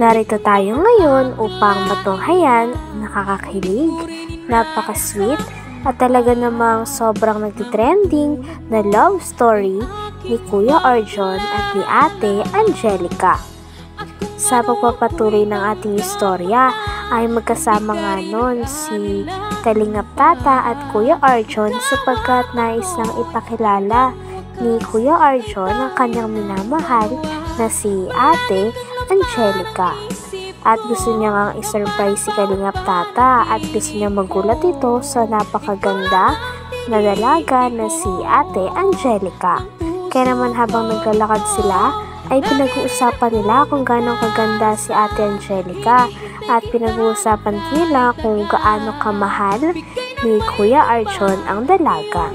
Narito tayo ngayon upang matunghayan, nakakakilig, napaka-sweet at talaga namang sobrang nagtitrending na love story ni Kuya Arjon at ni Ate Angelica. Sa pagpapatuloy ng ating istorya ay magkasama nga nun si Kalingap Tata at Kuya Arjon sapagkat nais nang ipakilala ni Kuya Arjon ang kanyang minamahal na si Ate Angelica. At gusto niya ngang isurprise si Kalingap Tata at gusto niya magulat ito sa napakaganda na dalaga na si Ate Angelica. Kaya naman habang naglalakad sila ay pinag-uusapan nila kung gaano kaganda si Ate Angelica at pinag-uusapan nila kung gaano kamahal ni Kuya Arjon ang dalaga.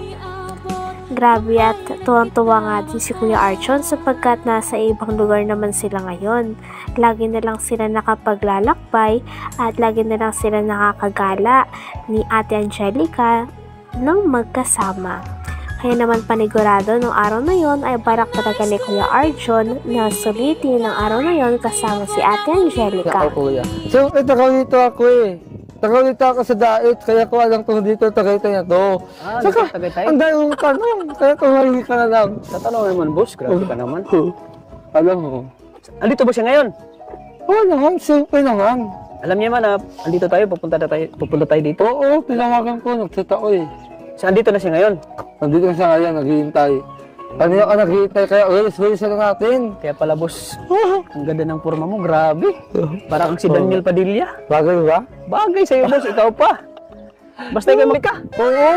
Grabe at tuwang-tuwa nga din si Kuya Arjon sapagkat nasa ibang lugar naman sila ngayon. Lagi na lang sila nakapaglalakbay at lagi na lang sila nakakagala ni Ate Angelica nang magkasama. Kaya naman panigurado nung araw na yon ay barak talaga ni Kuya Arjon na sulitin ng araw na yon kasama si Ate Angelica. So, dito ako eh. Dito ako sa dait, kaya ko alam kung dito Tagaytay na to. Saka, ang dahil mong tanong, kaya tumahingi ka na lang. Tatanong naman, boss. Grabe ka naman. Alam mo. Andito ba siya ngayon? Oo naman, siyempre naman. Alam niya man na andito tayo, pupunta tayo dito. Oo, tinawagan ko, nagsatao eh. So, andito na siya ngayon? Nandito na siya ngayon, naghihintay. Kanina ka naghihintay, kaya ulis na natin. Kaya pala, boss, ang ganda ng forma mo, grabe. Parang si Daniel Padilla. Bagay ba? Bagay sa'yo, boss, ikaw pa. Basta ikaw ka. Oo.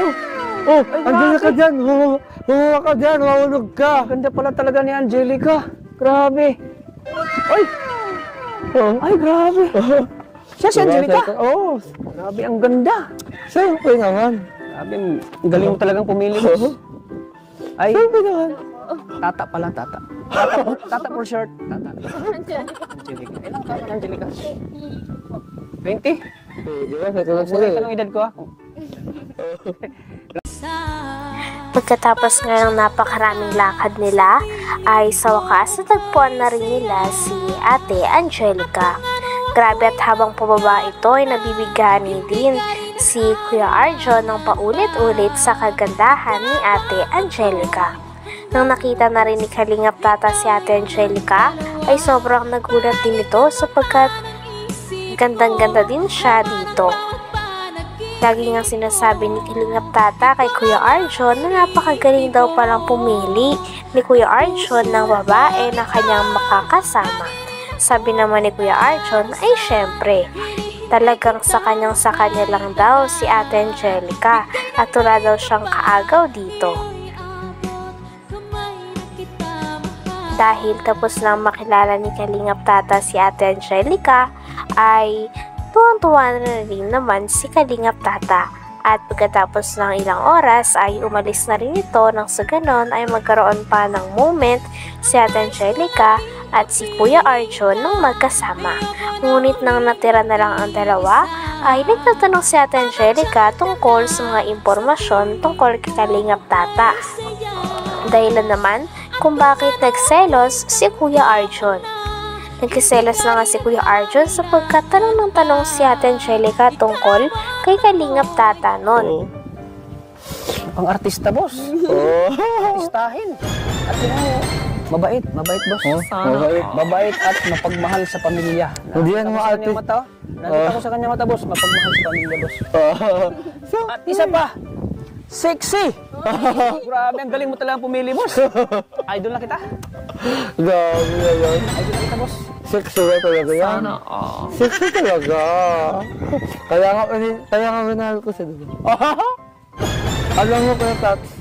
Oh, Angelica ka dyan. Huwa ka dyan, mahulog ka. Ganda pala talaga ni Angelica. Grabe. Ay! Ay, grabe. Siya si Angelica? Oo. Grabe, ang ganda. Siyempre naman. Grabe, ang galing mo talagang pumili, boss. Ay, siyempre naman. Tata pala, tata. Tata for short. Tata. Angelica. Ilang ka, Angelica? 20? Anong edad ko ako? Pagkatapos nga ng napakaraming lakad nila, ay sa wakas natagpuan na rin nila si Ate Angelica. Grabe at habang pababa ito ay nabibigani din si Kuya Arjon ng paulit-ulit sa kagandahan ni Ate Angelica. Nang nakita na rin ni Kalingap Tata si Ate Angelica, ay sobrang nagulat din ito sapagkat gandang-ganda din siya dito. Lagi nga sinasabi ni Kalingap Tata kay Kuya Arjon na napakagaling daw palang pumili ni Kuya Arjon ng babae na kanyang makakasama. Sabi naman ni Kuya Arjon ay syempre, talagang sa kanya lang daw si Ate Angelica at wala daw siyang kaagaw dito. Dahil tapos lang makilala ni Kalingap Tata si Ate Angelica ay tuwang-tuwa na rin naman si Kalingap Tata. At pagkatapos ng ilang oras ay umalis na rin ito nang sa ganon ay magkaroon pa ng moment si Ate Angelica at si Kuya Arjon nang magkasama. Ngunit nang natira na lang ang dalawa ay nagtatanong si Ate Angelica tungkol sa mga impormasyon tungkol kay Kalingap Tata. Dahilan naman kung bakit nagselos si Kuya Arjon. Nagkiselos na nga si Kuya Arjon sapagkat tanong ng tanong si Ate Angelica tungkol kay Kalingap Tata nun. Ang artista, boss. Artistahin. At mabait, boss. Mabait at mapagmahal sa pamilya. Hindi yan mga artist. Nakita ko sa kanya mata, boss. Mapagmahal sa pamilya, boss. At isa pa, sexy. Grabe, ang galing mo talagang pumili, boss. Idol na kita. Grabe na yan. Idol na kita, boss. Sexy ba talaga yan? Sana, Sexy talaga. Kaya nga minahal ko siya doon. Alam mo kaya, Tats,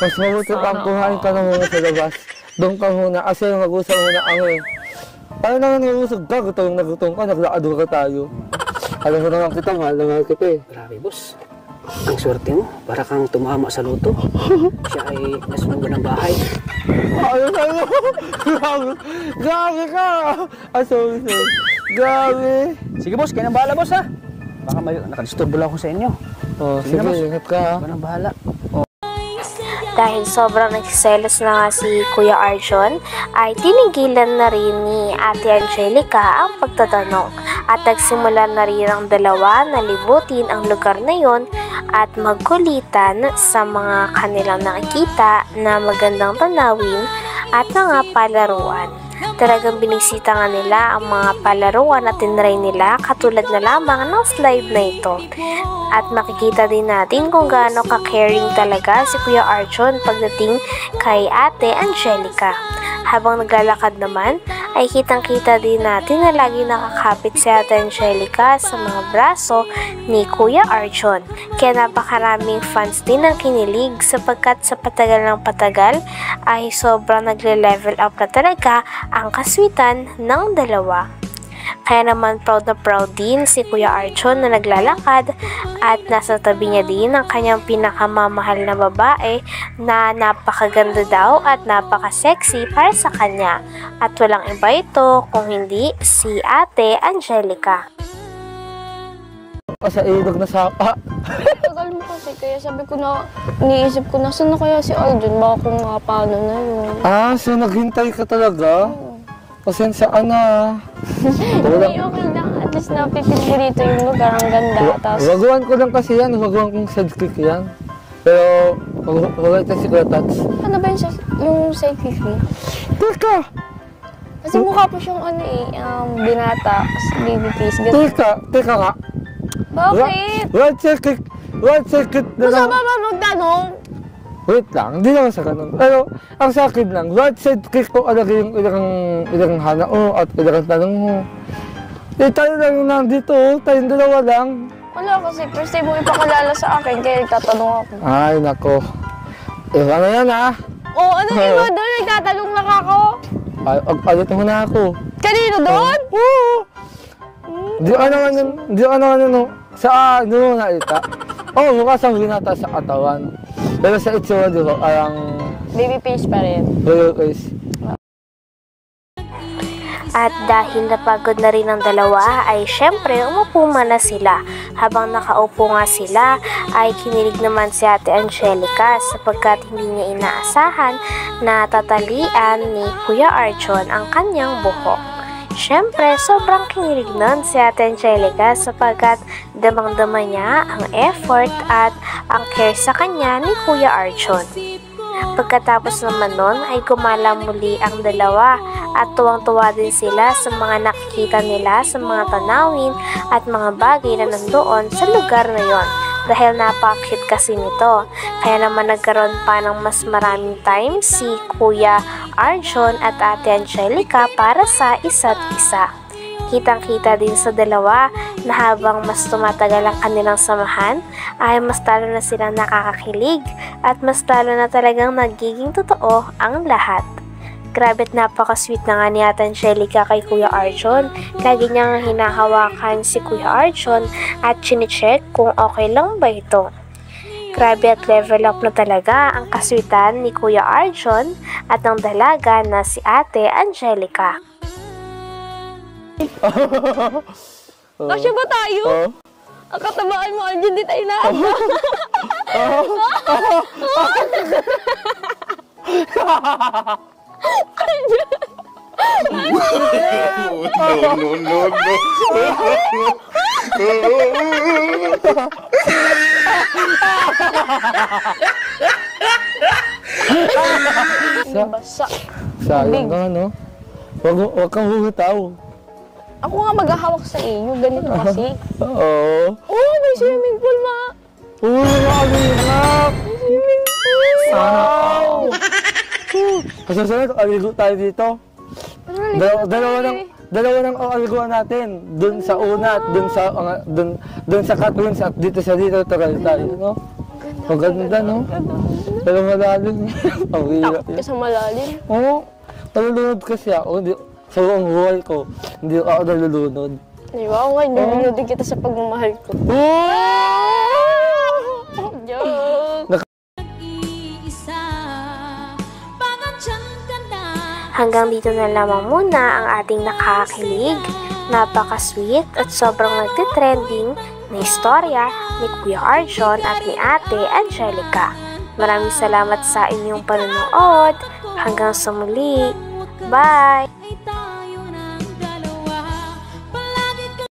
mas mabuti pang kuhain ka na muna sa labas. Doon ka muna, kasi mag-usap muna ako eh. Paano naman nag-usap ka? Gutom ka, naglakad ka tayo. Alam mo naman kita, mahal na mahal kita eh. Grabe, boss. Ang swerte mo, para kang tumama sa loto. Siya ay nasunog ng bahay. Ayun. Grabe ka! Sorry. Grabe. Sige, boss, kayo nang bahala, boss, ha? Baka may nakadisturbo lang ako sa inyo. Sige, ingat ka ha. Kayo nang bahala. Dahil sobrang nagsiselos na nga si Kuya Arjon, ay tinigilan na rin ni Ate Angelica ang pagtatanong at nagsimula na rin ang dalawa na libutin ang lugar na yon at magkulitan sa mga kanilang nakikita na magandang tanawin at mga palaruan. Talagang binisita nga nila ang mga palaruan at tinry nila katulad na lamang ng slide na ito. At makikita din natin kung gaano ka-caring talaga si Kuya Arjon pagdating kay Ate Angelica. Habang naglalakad naman, ay kitang-kita din natin na lagi nakakapit si Ate Angelica sa mga braso ni Kuya Arjon. Kaya napakaraming fans din ang kinilig sapagkat sa patagal ng patagal ay sobrang nagle-level up na talaga ang kaswitan ng dalawa. Kaya naman proud na proud din si Kuya Arjon na naglalakad at nasa tabi niya din ang kanyang pinakamamahal na babae na napakaganda daw at napaka-sexy para sa kanya. At walang iba ito kung hindi si Ate Angelica. Sa ilog na sapa. Tagal mo kasi, kaya sabi ko na, iniisip ko na, saan na kaya si Arjon? Baka kung nga paano na yun. So naghintay ka talaga? Pasensyaan na. Okay, okay lang. At least napipil ko dito yung lugar. Ang ganda. Tapos, Wagawan ko lang kasi yan. Wagawan kong sidekick yan. Pero, wag ito si Kuya Tats. ano ba yung sidekick mo? Teka! Kasi mukha po siyang binata. Baby face. Ganun. Teka nga. Bakit? What sidekick na Gusto lang. ba ba magtanong? Wait lang, hindi naman sa ganun. Pero, ang sa akin lang, what sidekick ko alagay yung ilang hanao at ilang tanong mo. Tayo lang yung nandito, tayong dalawa lang. Wala kasi, first time mo ipakilala sa akin, kaya nagtatanong ako. Ay, nako. Iba na yan, ha? Ano iba doon? Nagtatanong lang ako. Ay, ulit mo na ako. Kanino doon? Oo! Di ko naman yun, sa ano na ita. Mukha siyang binata sa katawan. Pero sa itsura, di ba, parang Baby face pa rin. real face. At dahil napagod na rin ang dalawa ay syempre umupo muna sila. Habang nakaupo nga sila ay kinilig naman si Ate Angelica sapagkat hindi niya inaasahan na tatalian ni Kuya Arjon ang kanyang buhok. Syempre, sobrang kinilig nun si Ate Angelica sapagkat damang-dama niya ang effort at ang care sa kanya ni Kuya Arjon. Pagkatapos naman nun ay gumala muli ang dalawa at tuwang-tuwa din sila sa mga nakikita nila sa mga tanawin at mga bagay na nandoon sa lugar na yon. Dahil napaka-cute kasi nito. Kaya naman nagkaroon pa ng mas maraming time si Kuya Arjon at Ate Angelica para sa isa't isa. Kitang-kita din sa dalawa na habang mas tumatagal ang kanilang samahan ay mas lalo na silang nakakakilig at mas lalo na talagang nagiging totoo ang lahat. Grabe at napaka-sweet na nga ni Ate Angelica kay Kuya Arjon. Lagi niyang hinahawakan si Kuya Arjon at chine-check kung okay lang ba ito. Grabe at level up na talaga ang kaswitan ni Kuya Arjon at ng dalaga na si Ate Angelica. Kasya ba tayo? Ang katabaan mo, Arjon, di tayo naanda. Basa. Sayang ka, no? Wag kang humitaw. Ako nga maghahawak sa iyo, ganito kasi. Oo. May swimming pool, ma. Anak! Swimming pool. Wow! Kasasunod, aligo tayo dito. Dalawa ng aliguan natin. Doon sa una at doon sa Catwins at dito tayo, no? Ang ganda, no? Pero malalim. Ang hirap Takot ka yun. sa malalim. Oo. Nalulunod kasi ako. Sa buong buhay ko, hindi ako nalulunod. Di ba? Ako nga, nilunodin kita sa pagmamahal ko. Joke! Hanggang dito na lamang muna ang ating nakakakilig, napaka-sweet at sobrang nagtitrending na istorya ni Kuya Arjon at ni Ate Angelica. Maraming salamat sa inyong panonood. Hanggang sa muli. Bye!